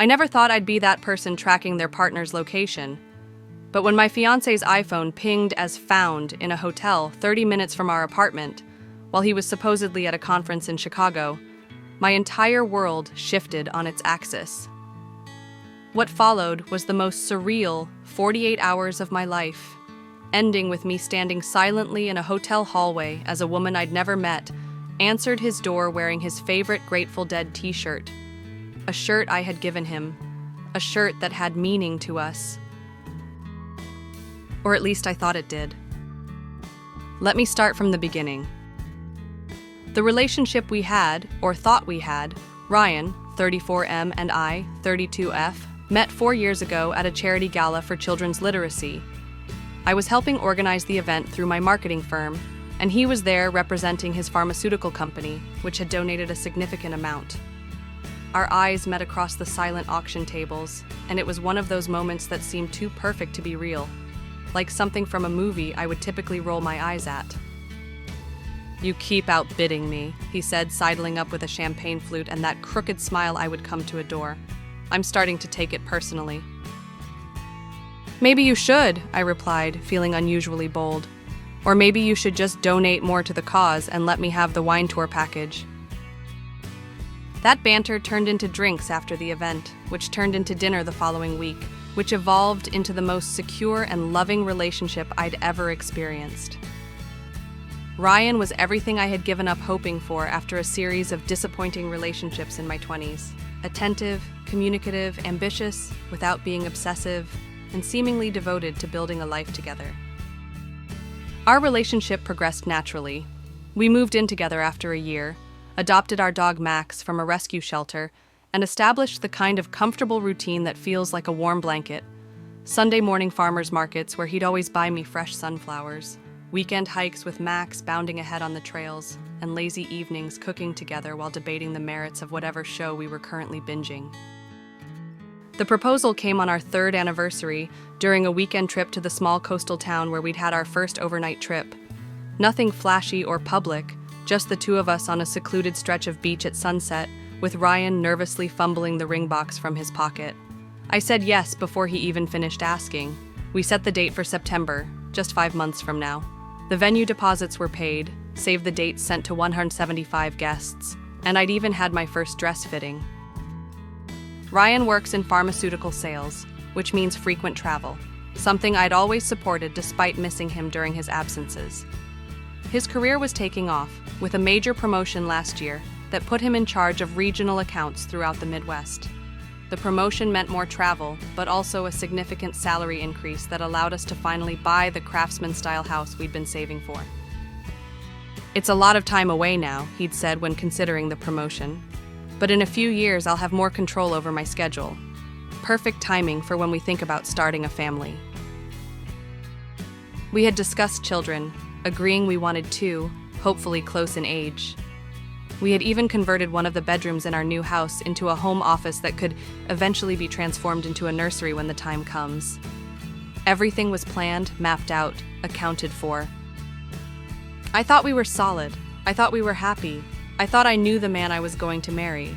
I never thought I'd be that person tracking their partner's location. But when my fiancé's iPhone pinged as found in a hotel 30 minutes from our apartment, while he was supposedly at a conference in Chicago, my entire world shifted on its axis. What followed was the most surreal 48 hours of my life, ending with me standing silently in a hotel hallway as a woman I'd never met answered his door wearing his favorite Grateful Dead t-shirt, a shirt I had given him, a shirt that had meaning to us. Or at least I thought it did. Let me start from the beginning. The relationship we had, or thought we had, Ryan, 34M, and I, 32F, met 4 years ago at a charity gala for children's literacy. I was helping organize the event through my marketing firm, and he was there representing his pharmaceutical company, which had donated a significant amount. Our eyes met across the silent auction tables, and it was one of those moments that seemed too perfect to be real, like something from a movie I would typically roll my eyes at. "You keep outbidding me," he said, sidling up with a champagne flute and that crooked smile I would come to adore. I'm starting to take it personally. "Maybe you should," I replied, feeling unusually bold. "Or maybe you should just donate more to the cause and let me have the wine tour package." That banter turned into drinks after the event, which turned into dinner the following week, which evolved into the most secure and loving relationship I'd ever experienced. Ryan was everything I had given up hoping for after a series of disappointing relationships in my 20s. Attentive, communicative, ambitious, without being obsessive, and seemingly devoted to building a life together. Our relationship progressed naturally. We moved in together after a year, adopted our dog Max from a rescue shelter, and established the kind of comfortable routine that feels like a warm blanket. Sunday morning farmers markets where he'd always buy me fresh sunflowers, weekend hikes with Max bounding ahead on the trails, and lazy evenings cooking together while debating the merits of whatever show we were currently binging. The proposal came on our 3rd anniversary during a weekend trip to the small coastal town where we'd had our first overnight trip. Nothing flashy or public, just the two of us on a secluded stretch of beach at sunset, with Ryan nervously fumbling the ring box from his pocket. I said yes before he even finished asking. We set the date for September, just 5 months from now. The venue deposits were paid, save the dates sent to 175 guests, and I'd even had my first dress fitting. Ryan works in pharmaceutical sales, which means frequent travel, something I'd always supported despite missing him during his absences. His career was taking off, with a major promotion last year that put him in charge of regional accounts throughout the Midwest. The promotion meant more travel, but also a significant salary increase that allowed us to finally buy the craftsman-style house we'd been saving for. "It's a lot of time away now," he'd said when considering the promotion. "But in a few years I'll have more control over my schedule. Perfect timing for when we think about starting a family." We had discussed children, agreeing we wanted 2, hopefully close in age. We had even converted one of the bedrooms in our new house into a home office that could eventually be transformed into a nursery when the time comes. Everything was planned, mapped out, accounted for. I thought we were solid. I thought we were happy. I thought I knew the man I was going to marry.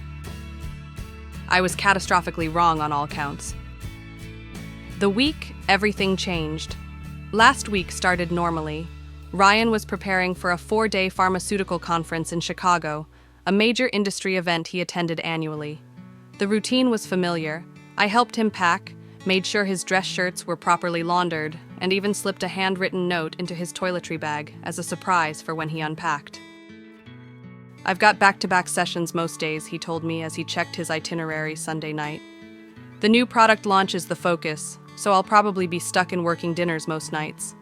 I was catastrophically wrong on all counts. The week, everything changed. Last week started normally. Ryan was preparing for a 4-day pharmaceutical conference in Chicago, a major industry event he attended annually. The routine was familiar. I helped him pack, made sure his dress shirts were properly laundered, and even slipped a handwritten note into his toiletry bag as a surprise for when he unpacked. "I've got back-to-back sessions most days," he told me as he checked his itinerary Sunday night. "The new product launch is the focus, so I'll probably be stuck in working dinners most nights."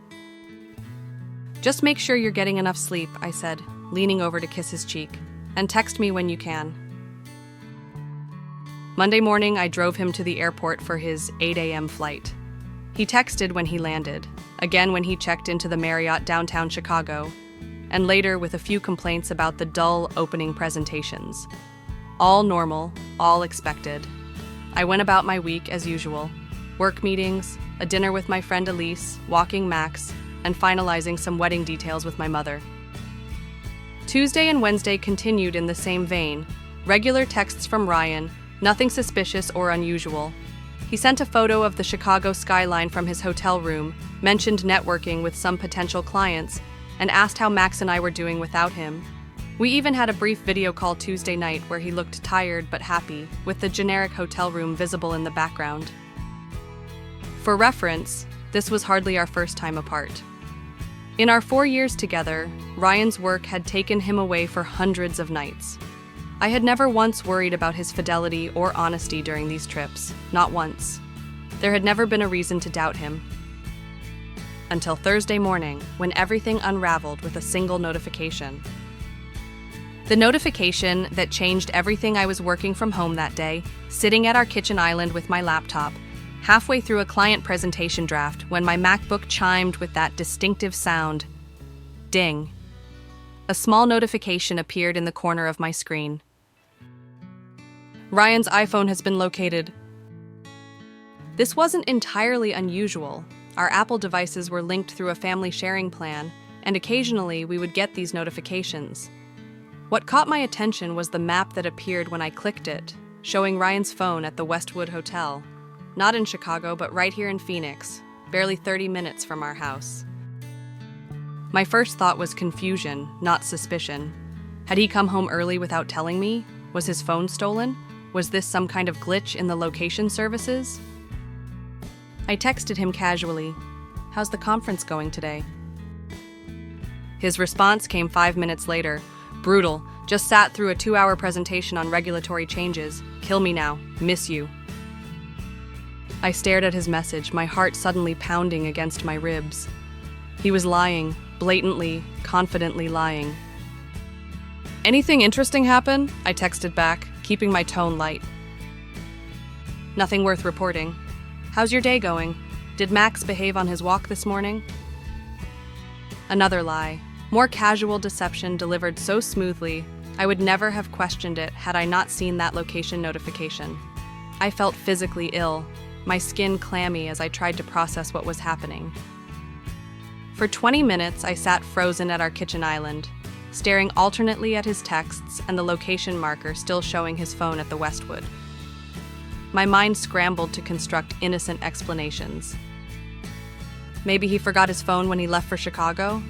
"Just make sure you're getting enough sleep," I said, leaning over to kiss his cheek, "and text me when you can." Monday morning, I drove him to the airport for his 8 a.m. flight. He texted when he landed, again when he checked into the Marriott downtown Chicago, and later with a few complaints about the dull opening presentations. All normal, all expected. I went about my week as usual. Work meetings, a dinner with my friend Elise, walking Max, and finalizing some wedding details with my mother. Tuesday and Wednesday continued in the same vein. Regular texts from Ryan, Nothing suspicious or unusual. He sent a photo of the Chicago skyline from his hotel room, mentioned networking with some potential clients, and asked how Max and I were doing without him. We even had a brief video call Tuesday night where he looked tired but happy, with the generic hotel room visible in the background. For reference, this was hardly our first time apart. In our 4 years together, Ryan's work had taken him away for hundreds of nights. I had never once worried about his fidelity or honesty during these trips, not once. There had never been a reason to doubt him. Until Thursday morning, when everything unraveled with a single notification. The notification that changed everything. I was working from home that day, sitting at our kitchen island with my laptop, halfway through a client presentation draft when my MacBook chimed with that distinctive sound. Ding. A small notification appeared in the corner of my screen. Ryan's iPhone has been located. This wasn't entirely unusual. Our Apple devices were linked through a family sharing plan, and occasionally we would get these notifications. What caught my attention was the map that appeared when I clicked it, showing Ryan's phone at the Westwood Hotel. Not in Chicago, but right here in Phoenix, barely 30 minutes from our house. My first thought was confusion, not suspicion. Had he come home early without telling me? Was his phone stolen? Was this some kind of glitch in the location services? I texted him casually, "How's the conference going today?" His response came 5 minutes later. "Brutal. Just sat through a 2-hour presentation on regulatory changes. Kill me now. Miss you." I stared at his message, my heart suddenly pounding against my ribs. He was lying, blatantly, confidently lying. "Anything interesting happen?" I texted back, keeping my tone light. "Nothing worth reporting. How's your day going? Did Max behave on his walk this morning?" Another lie. More casual deception delivered so smoothly, I would never have questioned it had I not seen that location notification. I felt physically ill, my skin clammy as I tried to process what was happening. For 20 minutes, I sat frozen at our kitchen island, staring alternately at his texts and the location marker still showing his phone at the Westwood. My mind scrambled to construct innocent explanations. Maybe he forgot his phone when he left for Chicago?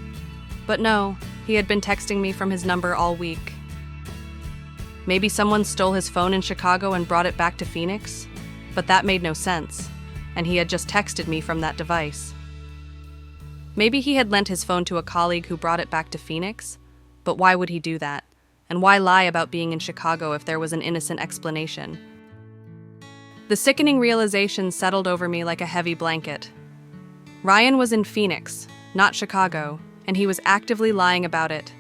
But no, he had been texting me from his number all week. Maybe someone stole his phone in Chicago and brought it back to Phoenix? But that made no sense, and he had just texted me from that device. Maybe he had lent his phone to a colleague who brought it back to Phoenix? But why would he do that? And why lie about being in Chicago if there was an innocent explanation? The sickening realization settled over me like a heavy blanket. Ryan was in Phoenix, not Chicago, and he was actively lying about it.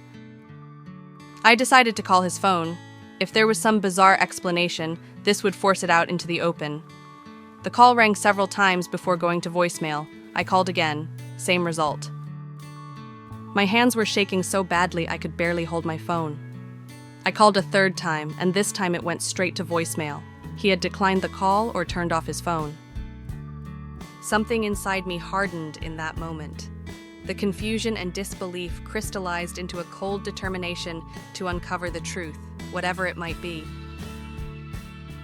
I decided to call his phone. If there was some bizarre explanation, this would force it out into the open. The call rang several times before going to voicemail. I called again. Same result. My hands were shaking so badly I could barely hold my phone. I called a third time, and this time it went straight to voicemail. He had declined the call or turned off his phone. Something inside me hardened in that moment. The confusion and disbelief crystallized into a cold determination to uncover the truth, whatever it might be.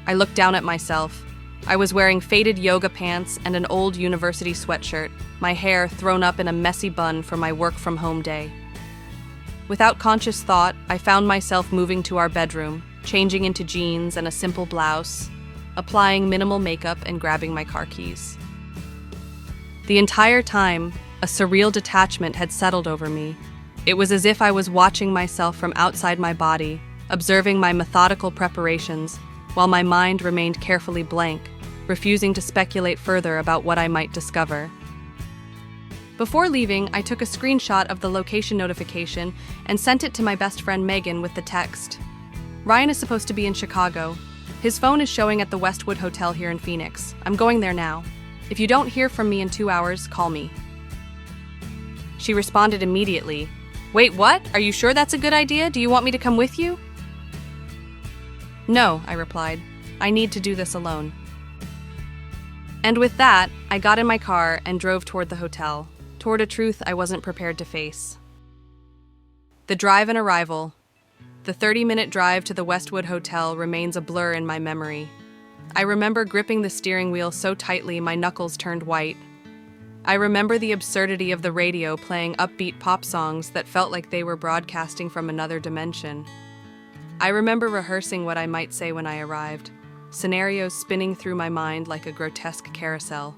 I looked down at myself. I was wearing faded yoga pants and an old university sweatshirt, my hair thrown up in a messy bun for my work-from-home day. Without conscious thought, I found myself moving to our bedroom, changing into jeans and a simple blouse, applying minimal makeup and grabbing my car keys. The entire time, a surreal detachment had settled over me. It was as if I was watching myself from outside my body, observing my methodical preparations, while my mind remained carefully blank, refusing to speculate further about what I might discover. Before leaving, I took a screenshot of the location notification and sent it to my best friend Megan with the text. "Ryan is supposed to be in Chicago. His phone is showing at the Westwood Hotel here in Phoenix. I'm going there now. If you don't hear from me in 2 hours, call me." She responded immediately. "Wait, what? Are you sure that's a good idea? Do you want me to come with you?" "No," I replied. "I need to do this alone." And with that, I got in my car and drove toward the hotel, toward a truth I wasn't prepared to face. The drive and arrival. The 30-minute drive to the Westwood Hotel remains a blur in my memory. I remember gripping the steering wheel so tightly my knuckles turned white. I remember the absurdity of the radio playing upbeat pop songs that felt like they were broadcasting from another dimension. I remember rehearsing what I might say when I arrived, scenarios spinning through my mind like a grotesque carousel.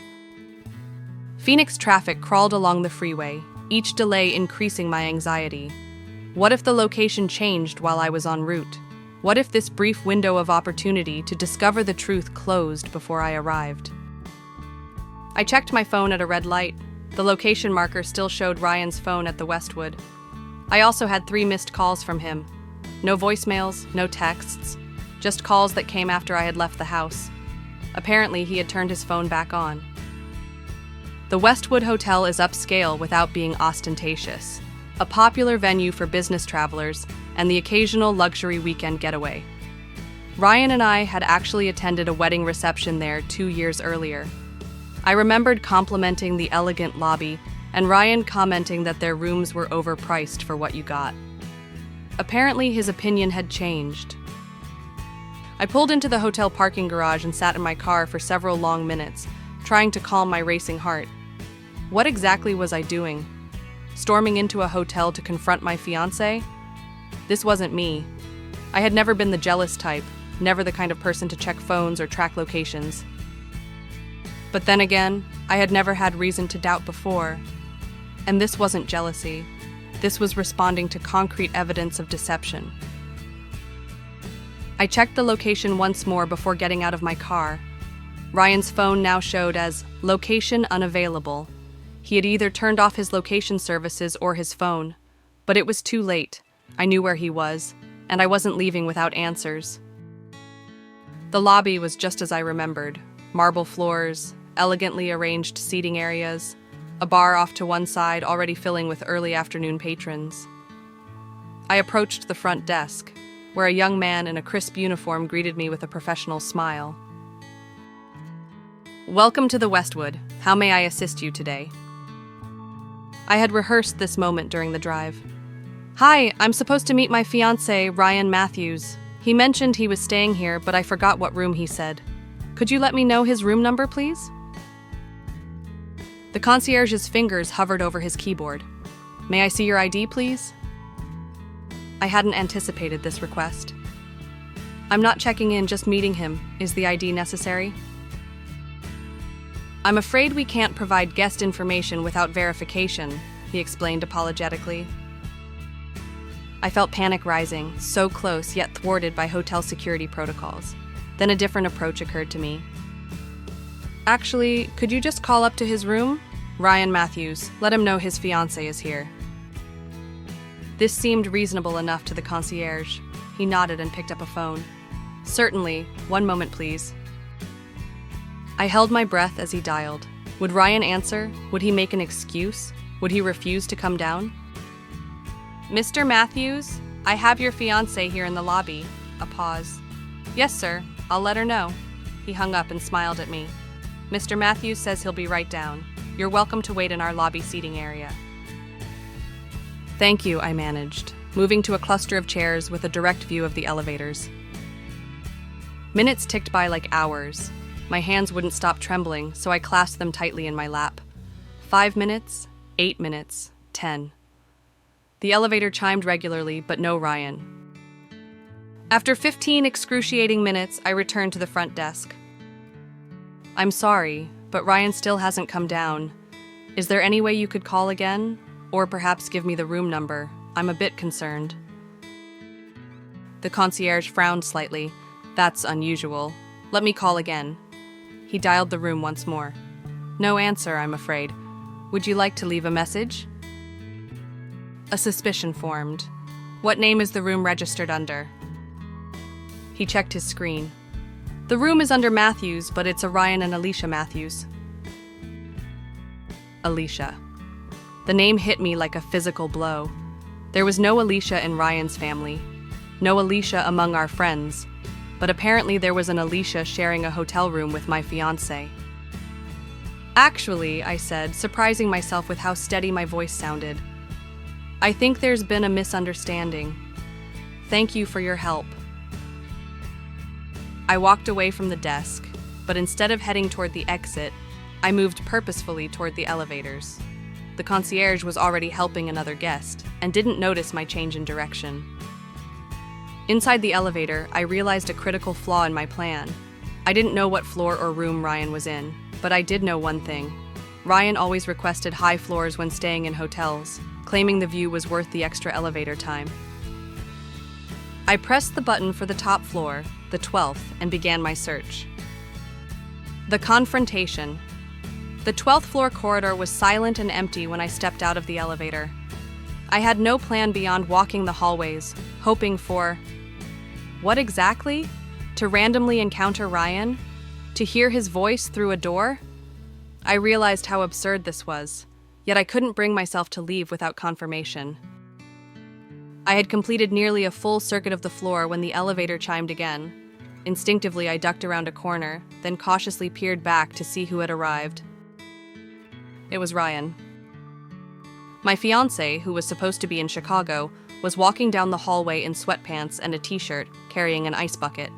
Phoenix traffic crawled along the freeway, each delay increasing my anxiety. What if the location changed while I was en route? What if this brief window of opportunity to discover the truth closed before I arrived? I checked my phone at a red light. The location marker still showed Ryan's phone at the Westwood. I also had 3 missed calls from him. No voicemails, no texts, just calls that came after I had left the house. Apparently, he had turned his phone back on. The Westwood Hotel is upscale without being ostentatious, a popular venue for business travelers and the occasional luxury weekend getaway. Ryan and I had actually attended a wedding reception there 2 years earlier. I remembered complimenting the elegant lobby and Ryan commenting that their rooms were overpriced for what you got. Apparently, his opinion had changed. I pulled into the hotel parking garage and sat in my car for several long minutes, trying to calm my racing heart. What exactly was I doing? Storming into a hotel to confront my fiancé? This wasn't me. I had never been the jealous type, never the kind of person to check phones or track locations. But then again, I had never had reason to doubt before. And this wasn't jealousy. This was responding to concrete evidence of deception. I checked the location once more before getting out of my car. Ryan's phone now showed as location unavailable. He had either turned off his location services or his phone. But it was too late. I knew where he was, and I wasn't leaving without answers. The lobby was just as I remembered. Marble floors, elegantly arranged seating areas, a bar off to one side already filling with early afternoon patrons. I approached the front desk, where a young man in a crisp uniform greeted me with a professional smile. "Welcome to the Westwood. How may I assist you today?" I had rehearsed this moment during the drive. "Hi, I'm supposed to meet my fiancé, Ryan Matthews. He mentioned he was staying here, but I forgot what room he said. Could you let me know his room number, please?" The concierge's fingers hovered over his keyboard. "May I see your ID, please?" I hadn't anticipated this request. "I'm not checking in, just meeting him. Is the ID necessary?" "I'm afraid we can't provide guest information without verification," he explained apologetically. I felt panic rising, so close yet thwarted by hotel security protocols. Then a different approach occurred to me. "Actually, could you just call up to his room? Ryan Matthews, let him know his fiancé is here." This seemed reasonable enough to the concierge. He nodded and picked up a phone. "Certainly, one moment please." I held my breath as he dialed. Would Ryan answer? Would he make an excuse? Would he refuse to come down? "Mr. Matthews, I have your fiancé here in the lobby." A pause. "Yes, sir. I'll let her know." He hung up and smiled at me. "Mr. Matthews says he'll be right down. You're welcome to wait in our lobby seating area." "Thank you," I managed, moving to a cluster of chairs with a direct view of the elevators. Minutes ticked by like hours. My hands wouldn't stop trembling, so I clasped them tightly in my lap. 5 minutes, 8 minutes, 10. The elevator chimed regularly, but no Ryan. After 15 excruciating minutes, I returned to the front desk. "I'm sorry, but Ryan still hasn't come down. Is there any way you could call again? Or perhaps give me the room number? I'm a bit concerned." The concierge frowned slightly. "That's unusual. Let me call again." He dialed the room once more. "No answer, I'm afraid. Would you like to leave a message?" A suspicion formed. "What name is the room registered under?" He checked his screen. "The room is under Matthews, but it's a Ryan and Alicia Matthews." Alicia. The name hit me like a physical blow. There was no Alicia in Ryan's family, no Alicia among our friends, but apparently there was an Alicia sharing a hotel room with my fiancé. "Actually," I said, surprising myself with how steady my voice sounded, "I think there's been a misunderstanding. Thank you for your help." I walked away from the desk, but instead of heading toward the exit, I moved purposefully toward the elevators. The concierge was already helping another guest and didn't notice my change in direction. Inside the elevator, I realized a critical flaw in my plan. I didn't know what floor or room Ryan was in, but I did know one thing. Ryan always requested high floors when staying in hotels, claiming the view was worth the extra elevator time. I pressed the button for the top floor, the 12th, and began my search. The confrontation. The 12th floor corridor was silent and empty when I stepped out of the elevator. I had no plan beyond walking the hallways, hoping for... what exactly? To randomly encounter Ryan? To hear his voice through a door? I realized how absurd this was, yet I couldn't bring myself to leave without confirmation. I had completed nearly a full circuit of the floor when the elevator chimed again. Instinctively, I ducked around a corner, then cautiously peered back to see who had arrived. It was Ryan. My fiancé, who was supposed to be in Chicago, was walking down the hallway in sweatpants and a t-shirt, carrying an ice bucket.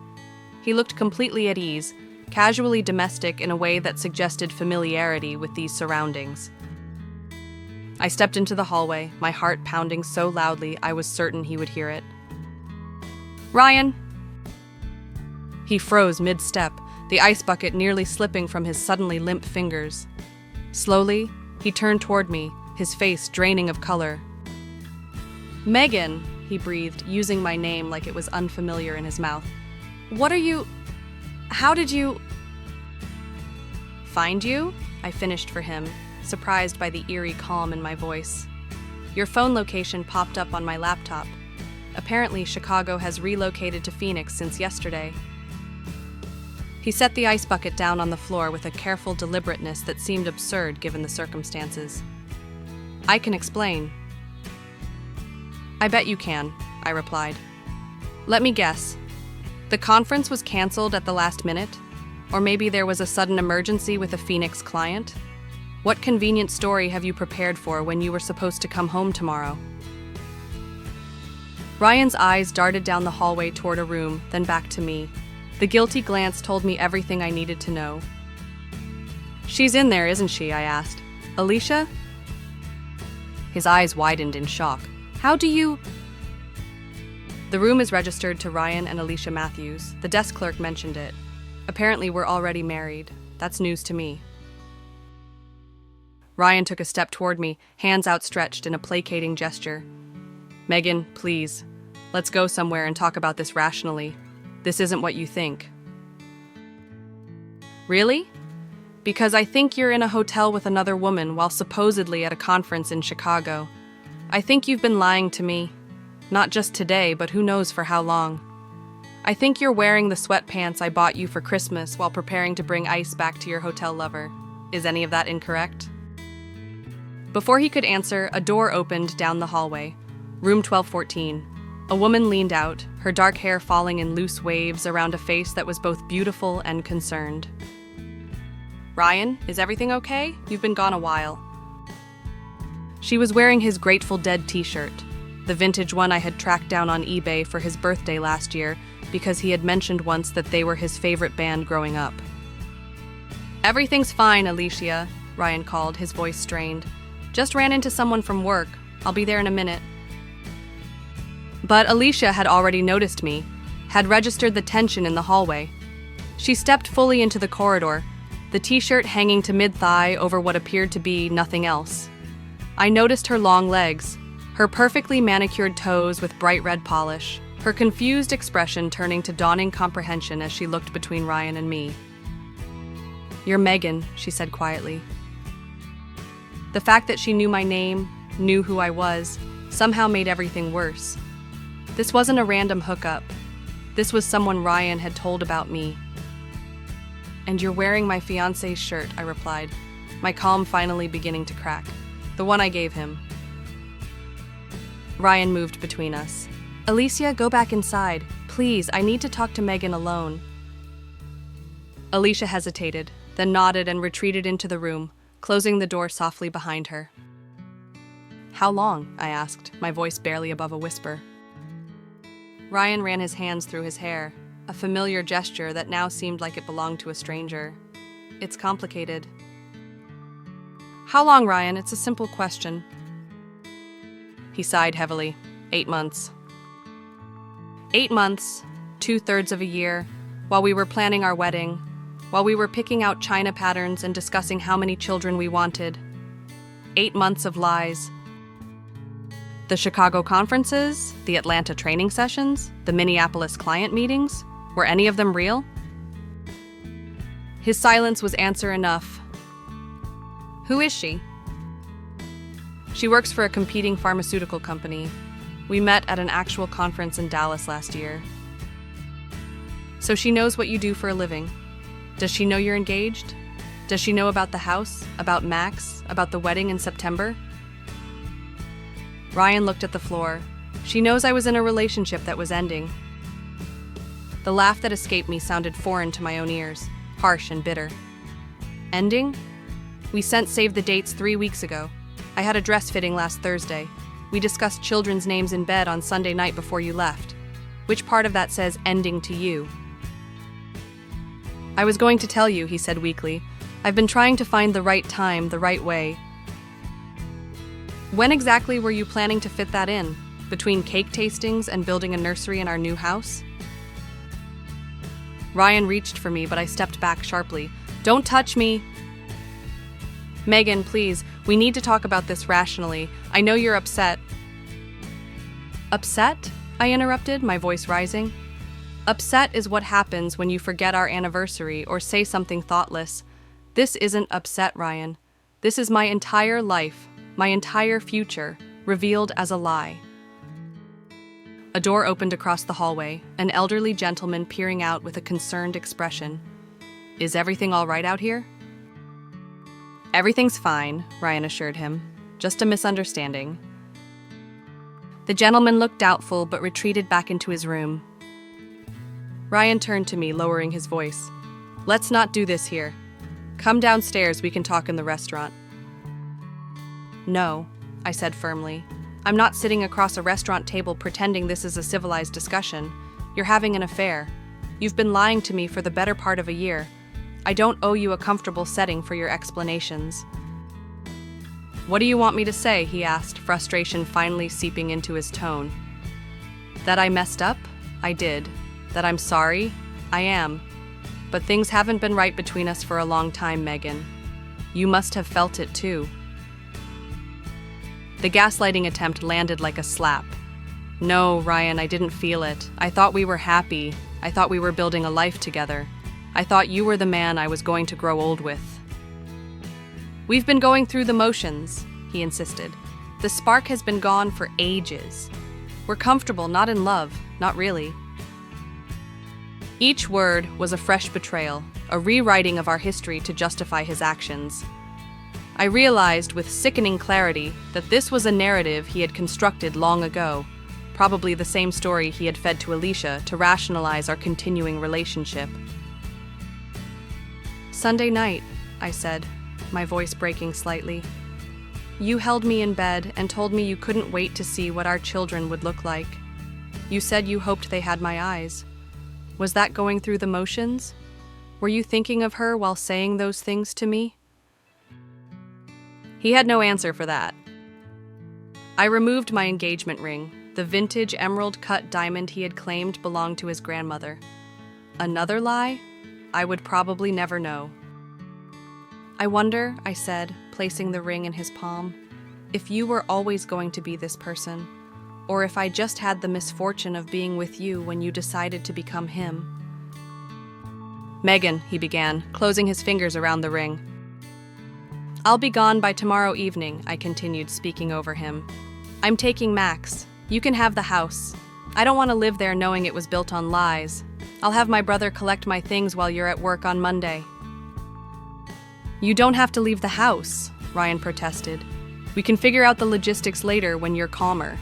He looked completely at ease, casually domestic in a way that suggested familiarity with these surroundings. I stepped into the hallway, my heart pounding so loudly I was certain he would hear it. "Ryan!" He froze mid-step, the ice bucket nearly slipping from his suddenly limp fingers. Slowly, he turned toward me, his face draining of color. "Megan," he breathed, using my name like it was unfamiliar in his mouth. How did you... "Find you?" I finished for him, surprised by the eerie calm in my voice. "Your phone location popped up on my laptop. Apparently, Chicago has relocated to Phoenix since yesterday." He set the ice bucket down on the floor with a careful deliberateness that seemed absurd given the circumstances. "I can explain." "I bet you can," I replied. "Let me guess. The conference was canceled at the last minute? Or maybe there was a sudden emergency with a Phoenix client? What convenient story have you prepared for when you were supposed to come home tomorrow?" Ryan's eyes darted down the hallway toward a room, then back to me. The guilty glance told me everything I needed to know. "She's in there, isn't she?" I asked. "Alicia?" His eyes widened in shock. "How do you..." "The room is registered to Ryan and Alicia Matthews. The desk clerk mentioned it. Apparently we're already married. That's news to me." Ryan took a step toward me, hands outstretched in a placating gesture. "Megan, please. Let's go somewhere and talk about this rationally. This isn't what you think." "Really? Because I think you're in a hotel with another woman while supposedly at a conference in Chicago. I think you've been lying to me. Not just today, but who knows for how long. I think you're wearing the sweatpants I bought you for Christmas while preparing to bring ice back to your hotel lover. Is any of that incorrect?" Before he could answer, a door opened down the hallway. Room 1214. A woman leaned out, her dark hair falling in loose waves around a face that was both beautiful and concerned. "Ryan, is everything okay? You've been gone a while." She was wearing his Grateful Dead t-shirt, the vintage one I had tracked down on eBay for his birthday last year because he had mentioned once that they were his favorite band growing up. "Everything's fine, Alicia," Ryan called, his voice strained. "Just ran into someone from work. I'll be there in a minute." But Alicia had already noticed me, had registered the tension in the hallway. She stepped fully into the corridor, the t-shirt hanging to mid-thigh over what appeared to be nothing else. I noticed her long legs, her perfectly manicured toes with bright red polish, her confused expression turning to dawning comprehension as she looked between Ryan and me. "You're Megan," she said quietly. The fact that she knew my name, knew who I was, somehow made everything worse. This wasn't a random hookup. This was someone Ryan had told about me. "And you're wearing my fiancé's shirt," I replied, my calm finally beginning to crack. The one I gave him. Ryan moved between us. "Alicia, go back inside. Please, I need to talk to Megan alone." Alicia hesitated, then nodded and retreated into the room, closing the door softly behind her. "How long?" I asked, my voice barely above a whisper. Ryan ran his hands through his hair. a familiar gesture that now seemed like it belonged to a stranger. It's complicated. How long, Ryan? It's a simple question. He sighed heavily. 8 months. 8 months, 2/3 of a year, while we were planning our wedding, while we were picking out china patterns and discussing how many children we wanted. 8 months of lies. The Chicago conferences, the Atlanta training sessions, the Minneapolis client meetings, were any of them real? His silence was answer enough. Who is she? She works for a competing pharmaceutical company. We met at an actual conference in Dallas last year. So she knows what you do for a living. Does she know you're engaged? Does she know about the house, about Max, about the wedding in September? Ryan looked at the floor. She knows I was in a relationship that was ending. The laugh that escaped me sounded foreign to my own ears, harsh and bitter. Ending? We sent save the dates 3 weeks ago. I had a dress fitting last Thursday. We discussed children's names in bed on Sunday night before you left. Which part of that says ending to you? I was going to tell you, he said weakly. I've been trying to find the right time, the right way. When exactly were you planning to fit that in? Between cake tastings and building a nursery in our new house? Ryan reached for me, but I stepped back sharply. Don't touch me! Megan, please, we need to talk about this rationally. I know you're upset. Upset? I interrupted, my voice rising. Upset is what happens when you forget our anniversary or say something thoughtless. This isn't upset, Ryan. This is my entire life, my entire future, revealed as a lie. A door opened across the hallway, an elderly gentleman peering out with a concerned expression. Is everything all right out here? Everything's fine, Ryan assured him. Just a misunderstanding. The gentleman looked doubtful but retreated back into his room. Ryan turned to me, lowering his voice. Let's not do this here. Come downstairs, we can talk in the restaurant. No, I said firmly. I'm not sitting across a restaurant table pretending this is a civilized discussion. You're having an affair. You've been lying to me for the better part of a year. I don't owe you a comfortable setting for your explanations. What do you want me to say? He asked, frustration finally seeping into his tone. That I messed up? I did. That I'm sorry? I am. But things haven't been right between us for a long time, Megan. You must have felt it too. The gaslighting attempt landed like a slap. No, Ryan, I didn't feel it. I thought we were happy. I thought we were building a life together. I thought you were the man I was going to grow old with. We've been going through the motions, he insisted. The spark has been gone for ages. We're comfortable, not in love, not really. Each word was a fresh betrayal, a rewriting of our history to justify his actions. I realized with sickening clarity that this was a narrative he had constructed long ago, probably the same story he had fed to Alicia to rationalize our continuing relationship. Sunday night, I said, my voice breaking slightly. You held me in bed and told me you couldn't wait to see what our children would look like. You said you hoped they had my eyes. Was that going through the motions? Were you thinking of her while saying those things to me? He had no answer for that. I removed my engagement ring, the vintage emerald-cut diamond he had claimed belonged to his grandmother. Another lie? I would probably never know. I wonder, I said, placing the ring in his palm, if you were always going to be this person, or if I just had the misfortune of being with you when you decided to become him. Megan, he began, closing his fingers around the ring. I'll be gone by tomorrow evening, I continued, speaking over him. I'm taking Max. You can have the house. I don't want to live there knowing it was built on lies. I'll have my brother collect my things while you're at work on Monday. You don't have to leave the house, Ryan protested. We can figure out the logistics later when you're calmer.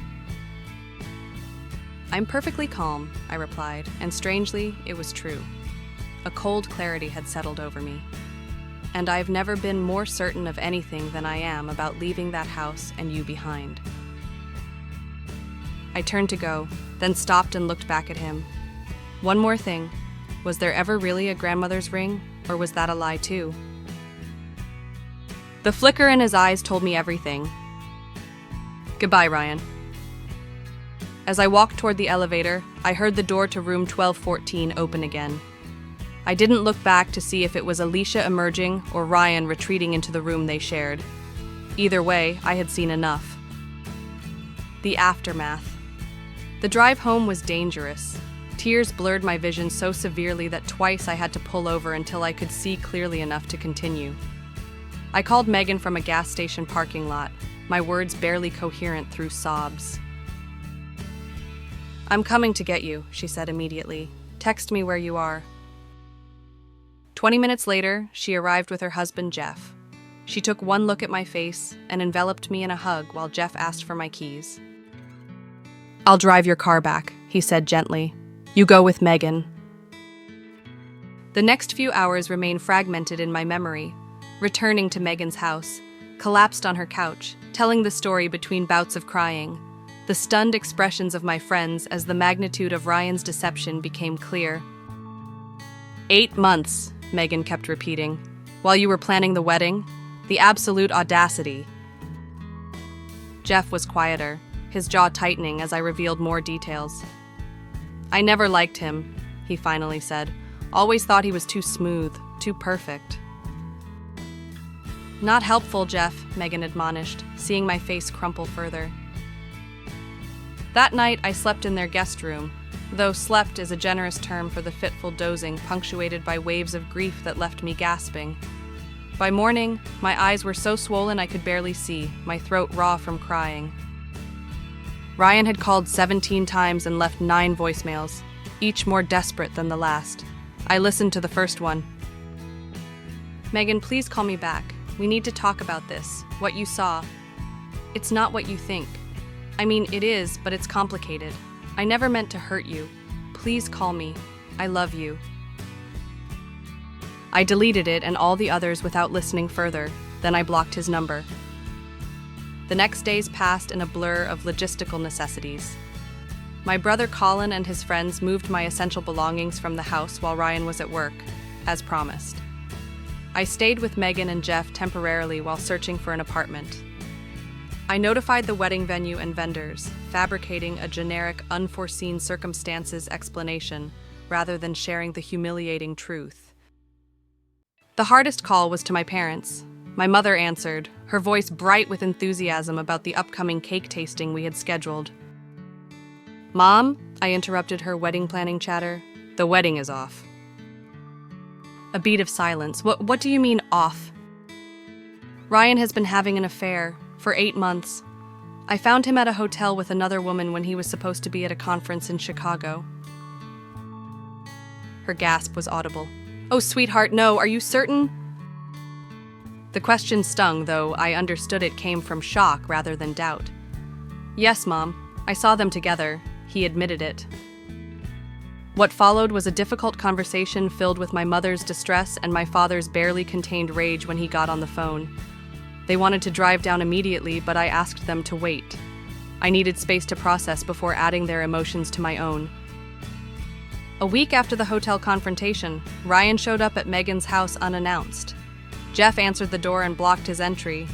I'm perfectly calm, I replied, and strangely, it was true. A cold clarity had settled over me. And I've never been more certain of anything than I am about leaving that house and you behind. I turned to go, then stopped and looked back at him. One more thing. Was there ever really a grandmother's ring, or was that a lie too? The flicker in his eyes told me everything. Goodbye, Ryan. As I walked toward the elevator, I heard the door to room 1214 open again. I didn't look back to see if it was Alicia emerging or Ryan retreating into the room they shared. Either way, I had seen enough. The aftermath. The drive home was dangerous. Tears blurred my vision so severely that twice I had to pull over until I could see clearly enough to continue. I called Megan from a gas station parking lot, my words barely coherent through sobs. "I'm coming to get you," she said immediately. "Text me where you are." 20 minutes later, she arrived with her husband, Jeff. She took one look at my face and enveloped me in a hug while Jeff asked for my keys. "I'll drive your car back," he said gently. "You go with Megan." The next few hours remained fragmented in my memory, returning to Megan's house, collapsed on her couch, telling the story between bouts of crying, the stunned expressions of my friends as the magnitude of Ryan's deception became clear. 8 months, Megan kept repeating. While you were planning the wedding? The absolute audacity. Jeff was quieter, his jaw tightening as I revealed more details. "I never liked him," he finally said. "Always thought he was too smooth, too perfect." "Not helpful, Jeff," Megan admonished, seeing my face crumple further. That night, I slept in their guest room, though slept is a generous term for the fitful dozing punctuated by waves of grief that left me gasping. By morning, my eyes were so swollen I could barely see, my throat raw from crying. Ryan had called 17 times and left 9 voicemails, each more desperate than the last. I listened to the first one. "Megan, please call me back. We need to talk about this, what you saw. It's not what you think. I mean, it is, but it's complicated. I never meant to hurt you. Please call me. I love you." I deleted it and all the others without listening further, then I blocked his number. The next days passed in a blur of logistical necessities. My brother Colin and his friends moved my essential belongings from the house while Ryan was at work, as promised. I stayed with Megan and Jeff temporarily while searching for an apartment. I notified the wedding venue and vendors, fabricating a generic unforeseen circumstances explanation rather than sharing the humiliating truth. The hardest call was to my parents. My mother answered, her voice bright with enthusiasm about the upcoming cake tasting we had scheduled. "Mom," I interrupted her wedding planning chatter, "the wedding is off." A beat of silence. What do you mean, off? "Ryan has been having an affair for 8 months. I found him at a hotel with another woman when he was supposed to be at a conference in Chicago." Her gasp was audible. "Oh, sweetheart, no, are you certain?" The question stung, though I understood it came from shock rather than doubt. "Yes, Mom. I saw them together." He admitted it. What followed was a difficult conversation filled with my mother's distress and my father's barely contained rage when he got on the phone. They wanted to drive down immediately, but I asked them to wait. I needed space to process before adding their emotions to my own. A week after the hotel confrontation, Ryan showed up at Megan's house unannounced. Jeff answered the door and blocked his entry.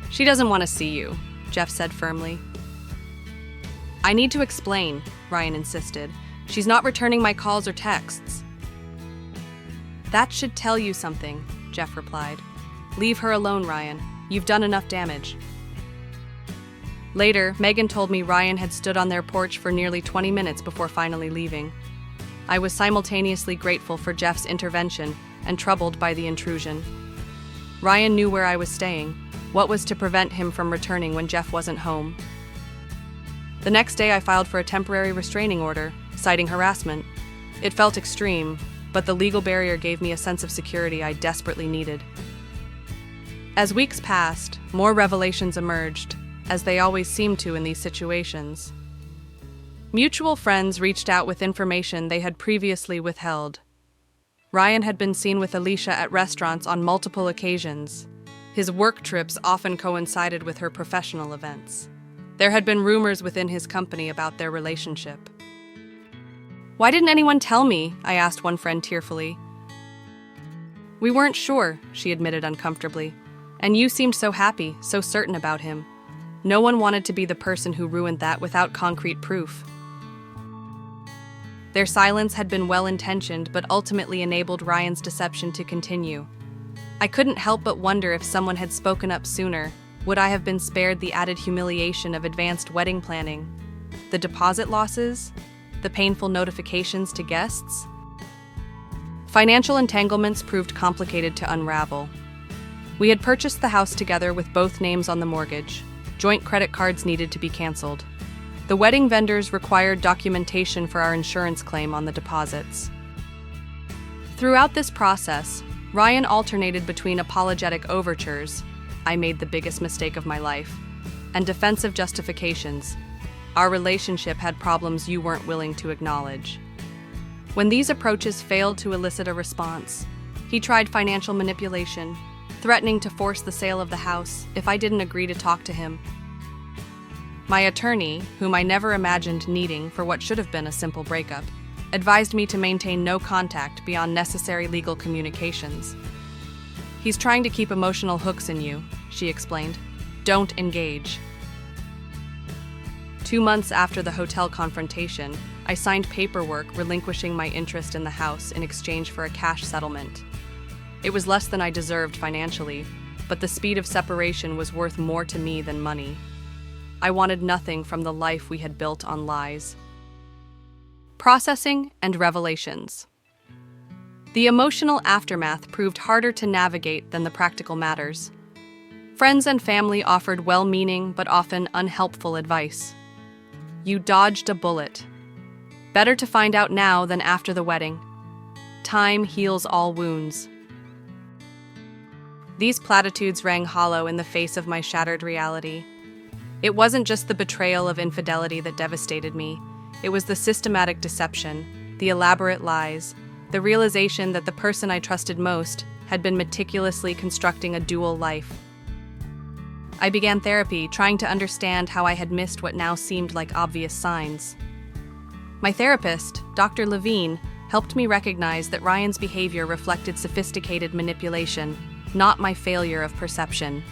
"She doesn't want to see you," Jeff said firmly. "I need to explain," Ryan insisted. "She's not returning my calls or texts." "That should tell you something," Jeff replied. "Leave her alone, Ryan. You've done enough damage." Later, Megan told me Ryan had stood on their porch for nearly 20 minutes before finally leaving. I was simultaneously grateful for Jeff's intervention and troubled by the intrusion. Ryan knew where I was staying. What was to prevent him from returning when Jeff wasn't home? The next day, I filed for a temporary restraining order, citing harassment. It felt extreme, but the legal barrier gave me a sense of security I desperately needed. As weeks passed, more revelations emerged, as they always seem to in these situations. Mutual friends reached out with information they had previously withheld. Ryan had been seen with Alicia at restaurants on multiple occasions. His work trips often coincided with her professional events. There had been rumors within his company about their relationship. "Why didn't anyone tell me?" I asked one friend tearfully. "We weren't sure," she admitted uncomfortably. "And you seemed so happy, so certain about him. No one wanted to be the person who ruined that without concrete proof." Their silence had been well-intentioned but ultimately enabled Ryan's deception to continue. I couldn't help but wonder if someone had spoken up sooner, would I have been spared the added humiliation of advanced wedding planning? The deposit losses? The painful notifications to guests? Financial entanglements proved complicated to unravel. We had purchased the house together with both names on the mortgage. Joint credit cards needed to be canceled. The wedding vendors required documentation for our insurance claim on the deposits. Throughout this process, Ryan alternated between apologetic overtures, "I made the biggest mistake of my life," and defensive justifications, "Our relationship had problems you weren't willing to acknowledge." When these approaches failed to elicit a response, he tried financial manipulation, threatening to force the sale of the house if I didn't agree to talk to him. My attorney, whom I never imagined needing for what should have been a simple breakup, advised me to maintain no contact beyond necessary legal communications. "He's trying to keep emotional hooks in you," she explained. "Don't engage." 2 months after the hotel confrontation, I signed paperwork relinquishing my interest in the house in exchange for a cash settlement. It was less than I deserved financially, but the speed of separation was worth more to me than money. I wanted nothing from the life we had built on lies. Processing and revelations. The emotional aftermath proved harder to navigate than the practical matters. Friends and family offered well-meaning but often unhelpful advice. "You dodged a bullet. Better to find out now than after the wedding. Time heals all wounds." These platitudes rang hollow in the face of my shattered reality. It wasn't just the betrayal of infidelity that devastated me. It was the systematic deception, the elaborate lies, the realization that the person I trusted most had been meticulously constructing a dual life. I began therapy, trying to understand how I had missed what now seemed like obvious signs. My therapist, Dr. Levine, helped me recognize that Ryan's behavior reflected sophisticated manipulation, not my failure of perception.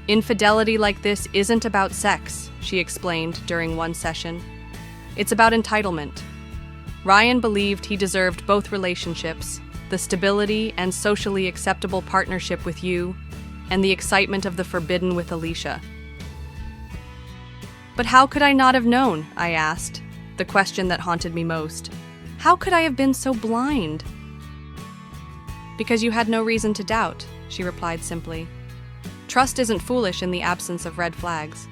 "Infidelity like this isn't about sex," she explained during one session. "It's about entitlement." Ryan believed he deserved both relationships, the stability and socially acceptable partnership with you, and the excitement of the forbidden with Alicia. "But how could I not have known?" I asked, the question that haunted me most. "How could I have been so blind?" "Because you had no reason to doubt," she replied simply. "Trust isn't foolish in the absence of red flags.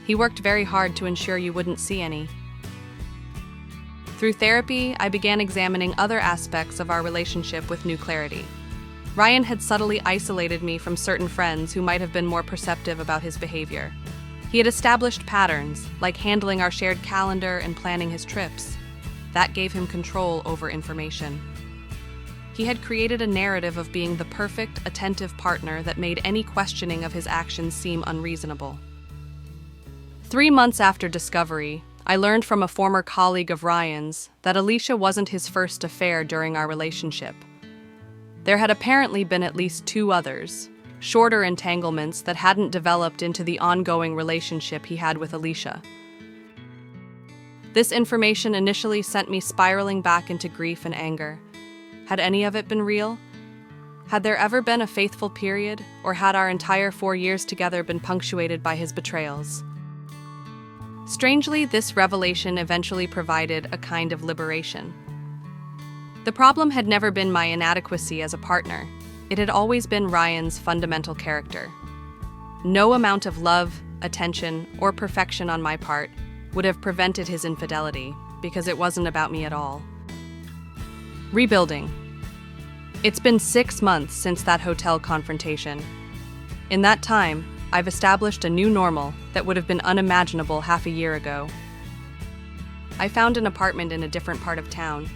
He worked very hard to ensure you wouldn't see any." Through therapy, I began examining other aspects of our relationship with new clarity. Ryan had subtly isolated me from certain friends who might have been more perceptive about his behavior. He had established patterns, like handling our shared calendar and planning his trips. That gave him control over information. He had created a narrative of being the perfect, attentive partner that made any questioning of his actions seem unreasonable. 3 months after discovery, I learned from a former colleague of Ryan's that Alicia wasn't his first affair during our relationship. There had apparently been at least 2 others, shorter entanglements that hadn't developed into the ongoing relationship he had with Alicia. This information initially sent me spiraling back into grief and anger. Had any of it been real? Had there ever been a faithful period, or had our entire 4 years together been punctuated by his betrayals? Strangely, this revelation eventually provided a kind of liberation. The problem had never been my inadequacy as a partner. It had always been Ryan's fundamental character. No amount of love, attention, or perfection on my part would have prevented his infidelity, because it wasn't about me at all. Rebuilding. It's been 6 months since that hotel confrontation. In that time, I've established a new normal that would have been unimaginable half a year ago. I found an apartment in a different part of town,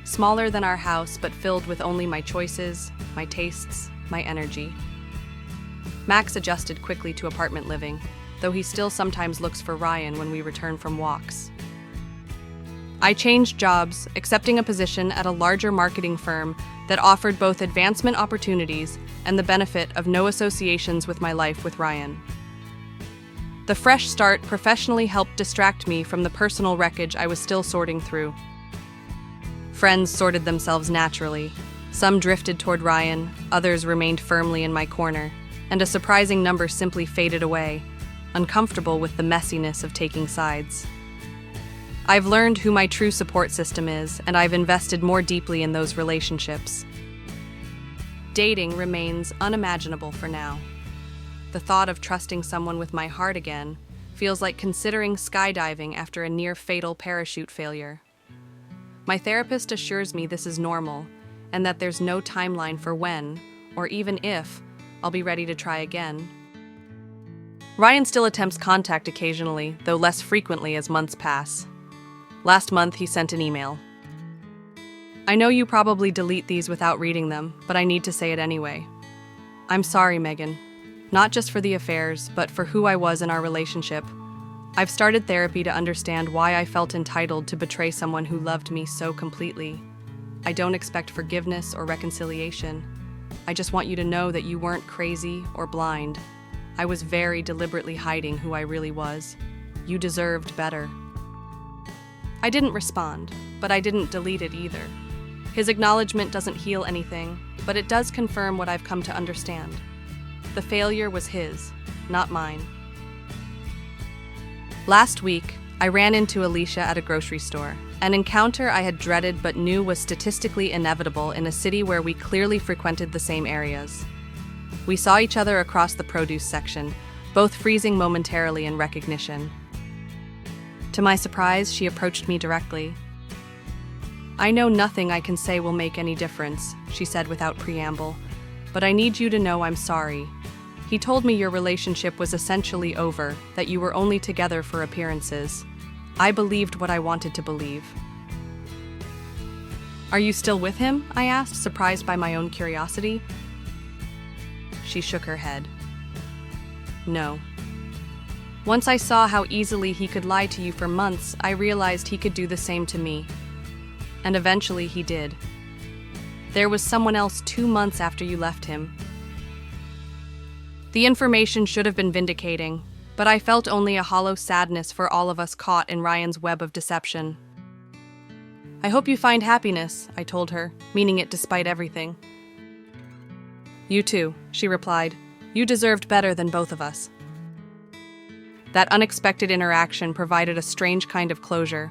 smaller than our house but filled with only my choices, my tastes, my energy. Max adjusted quickly to apartment living, though he still sometimes looks for Ryan when we return from walks. I changed jobs, accepting a position at a larger marketing firm that offered both advancement opportunities and the benefit of no associations with my life with Ryan. The fresh start professionally helped distract me from the personal wreckage I was still sorting through. Friends sorted themselves naturally. Some drifted toward Ryan, others remained firmly in my corner, and a surprising number simply faded away, uncomfortable with the messiness of taking sides. I've learned who my true support system is, and I've invested more deeply in those relationships. Dating remains unimaginable for now. The thought of trusting someone with my heart again feels like considering skydiving after a near-fatal parachute failure. My therapist assures me this is normal, and that there's no timeline for when, or even if, I'll be ready to try again. Ryan still attempts contact occasionally, though less frequently as months pass. Last month, he sent an email. I know you probably delete these without reading them, but I need to say it anyway. I'm sorry, Megan. Not just for the affairs, but for who I was in our relationship. I've started therapy to understand why I felt entitled to betray someone who loved me so completely. I don't expect forgiveness or reconciliation. I just want you to know that you weren't crazy or blind. I was very deliberately hiding who I really was. You deserved better. I didn't respond, but I didn't delete it either. His acknowledgement doesn't heal anything, but it does confirm what I've come to understand. The failure was his, not mine. Last week, I ran into Alicia at a grocery store, an encounter I had dreaded but knew was statistically inevitable in a city where we clearly frequented the same areas. We saw each other across the produce section, both freezing momentarily in recognition. To my surprise, she approached me directly. I know nothing I can say will make any difference, she said without preamble, but I need you to know I'm sorry. He told me your relationship was essentially over, that you were only together for appearances. I believed what I wanted to believe. Are you still with him? I asked, surprised by my own curiosity. She shook her head. No. Once I saw how easily he could lie to you for months, I realized he could do the same to me. And eventually he did. There was someone else 2 months after you left him. The information should have been vindicating, but I felt only a hollow sadness for all of us caught in Ryan's web of deception. I hope you find happiness, I told her, meaning it despite everything. You too, she replied. You deserved better than both of us. That unexpected interaction provided a strange kind of closure.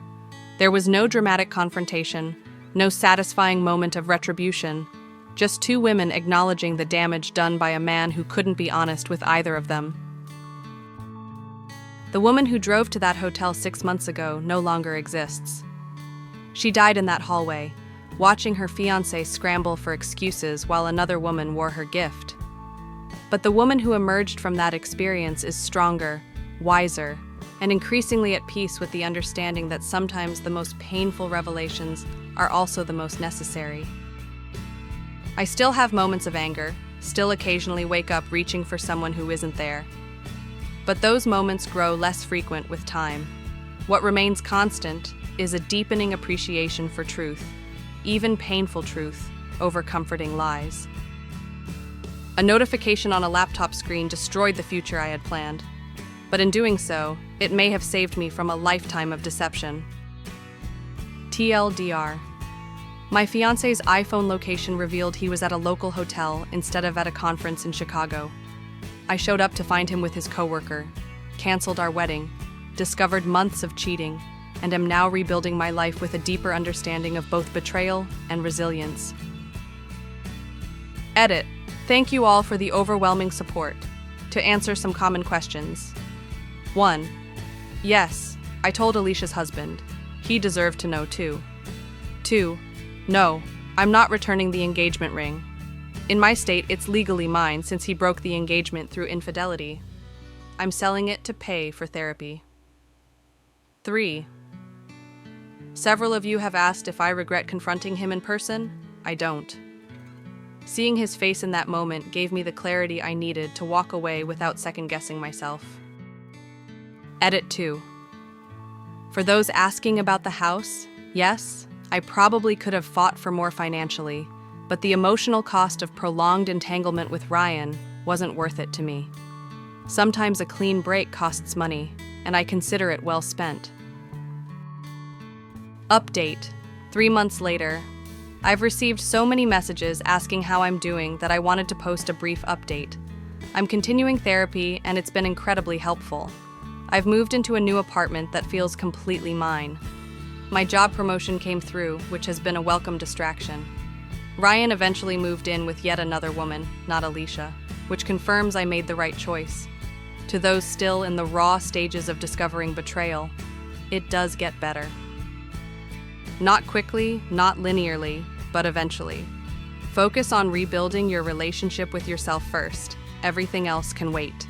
There was no dramatic confrontation, no satisfying moment of retribution, just two women acknowledging the damage done by a man who couldn't be honest with either of them. The woman who drove to that hotel 6 months ago no longer exists. She died in that hallway, watching her fiancé scramble for excuses while another woman wore her gift. But the woman who emerged from that experience is stronger, wiser, and increasingly at peace with the understanding that sometimes the most painful revelations are also the most necessary. I still have moments of anger, still occasionally wake up reaching for someone who isn't there. But those moments grow less frequent with time. What remains constant is a deepening appreciation for truth, even painful truth, over comforting lies. A notification on a laptop screen destroyed the future I had planned. But in doing so, it may have saved me from a lifetime of deception. TLDR. My fiancé's iPhone location revealed he was at a local hotel instead of at a conference in Chicago. I showed up to find him with his coworker, canceled our wedding, discovered months of cheating, and am now rebuilding my life with a deeper understanding of both betrayal and resilience. Edit. Thank you all for the overwhelming support. To answer some common questions. 1. Yes, I told Alicia's husband. He deserved to know too. 2. No, I'm not returning the engagement ring. In my state, it's legally mine since he broke the engagement through infidelity. I'm selling it to pay for therapy. 3. Several of you have asked if I regret confronting him in person. I don't. Seeing his face in that moment gave me the clarity I needed to walk away without second-guessing myself. Edit 2. For those asking about the house, Yes, I probably could have fought for more financially, but the emotional cost of prolonged entanglement with Ryan wasn't worth it to me. Sometimes a clean break costs money, and I consider it well spent. Update. 3 months later. I've received so many messages asking how I'm doing that I wanted to post a brief update. I'm continuing therapy, and it's been incredibly helpful. I've moved into a new apartment that feels completely mine. My job promotion came through, which has been a welcome distraction. Ryan eventually moved in with yet another woman, not Alicia, which confirms I made the right choice. To those still in the raw stages of discovering betrayal, it does get better. Not quickly, not linearly, but eventually. Focus on rebuilding your relationship with yourself first. Everything else can wait.